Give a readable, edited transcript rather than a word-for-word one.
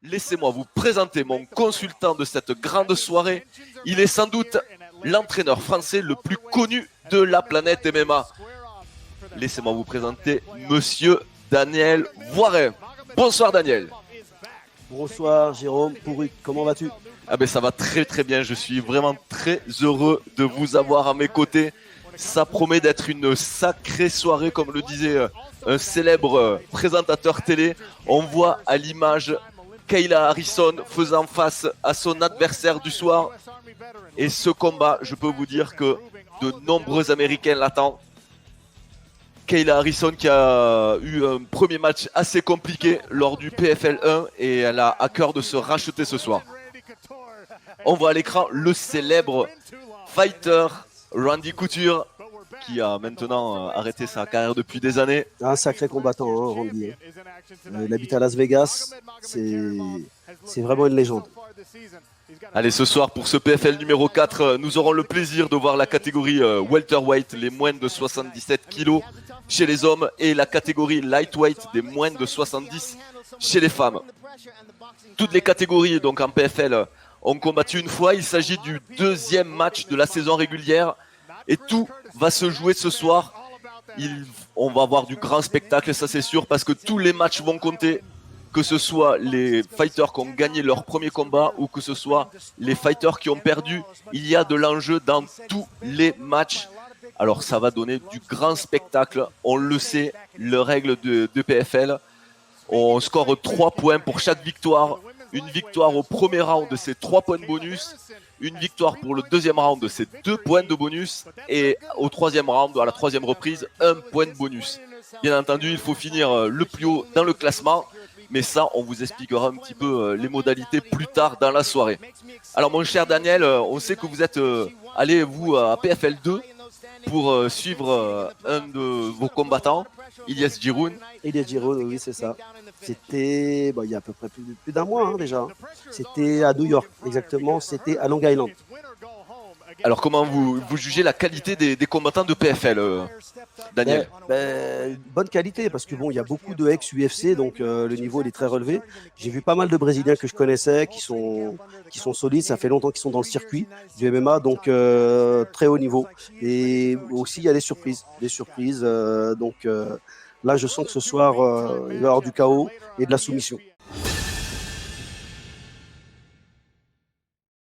laissez-moi vous présenter mon consultant de cette grande soirée. Il est sans doute l'entraîneur français le plus connu de la planète MMA. Laissez-moi vous présenter Monsieur Daniel Voiret. Bonsoir Daniel. Bonsoir Jérôme Pourruc, comment vas-tu? Ah ben ça va très très bien, je suis vraiment très heureux de vous avoir à mes côtés. Ça promet d'être une sacrée soirée, comme le disait un célèbre présentateur télé. On voit à l'image Kayla Harrison faisant face à son adversaire du soir. Et ce combat, je peux vous dire que de nombreux Américains l'attendent. Kayla Harrison qui a eu un premier match assez compliqué lors du PFL 1 et elle a à cœur de se racheter ce soir. On voit à l'écran le célèbre fighter Randy Couture qui a maintenant arrêté sa carrière depuis des années. Un sacré combattant, hein, Randy. Il habite à Las Vegas, c'est vraiment une légende. Allez, ce soir pour ce PFL numéro 4, nous aurons le plaisir de voir la catégorie welterweight, les moins de 77 kg chez les hommes, et la catégorie lightweight, des moins de 70 chez les femmes. Toutes les catégories donc en PFL ont combattu une fois. Il s'agit du deuxième match de la saison régulière et tout va se jouer ce soir. On va avoir du grand spectacle, ça c'est sûr, parce que tous les matchs vont compter. Que ce soit les fighters qui ont gagné leur premier combat ou que ce soit les fighters qui ont perdu, il y a de l'enjeu dans tous les matchs. Alors ça va donner du grand spectacle, on le sait, les règles de PFL. On score 3 points pour chaque victoire. Une victoire au premier round, c'est 3 points de bonus. Une victoire pour le deuxième round, c'est 2 points de bonus. Et au troisième round, à la troisième reprise, 1 point de bonus. Bien entendu, il faut finir le plus haut dans le classement. Mais ça, on vous expliquera un petit peu les modalités plus tard dans la soirée. Alors mon cher Daniel, on sait que vous êtes allé vous à PFL 2 pour suivre un de vos combattants, Ilyes Giroun. Ilyes Giroun, oui c'est ça. C'était il y a à peu près plus d'un mois déjà. C'était à New York, exactement, c'était à Long Island. Alors comment vous jugez la qualité des combattants de PFL, Daniel? Bonne qualité, parce que bon, il y a beaucoup de ex-UFC, donc le niveau il est très relevé. J'ai vu pas mal de Brésiliens que je connaissais qui sont solides, ça fait longtemps qu'ils sont dans le circuit du MMA, donc très haut niveau. Et aussi il y a des surprises. Donc là je sens que ce soir il va y avoir du chaos et de la soumission.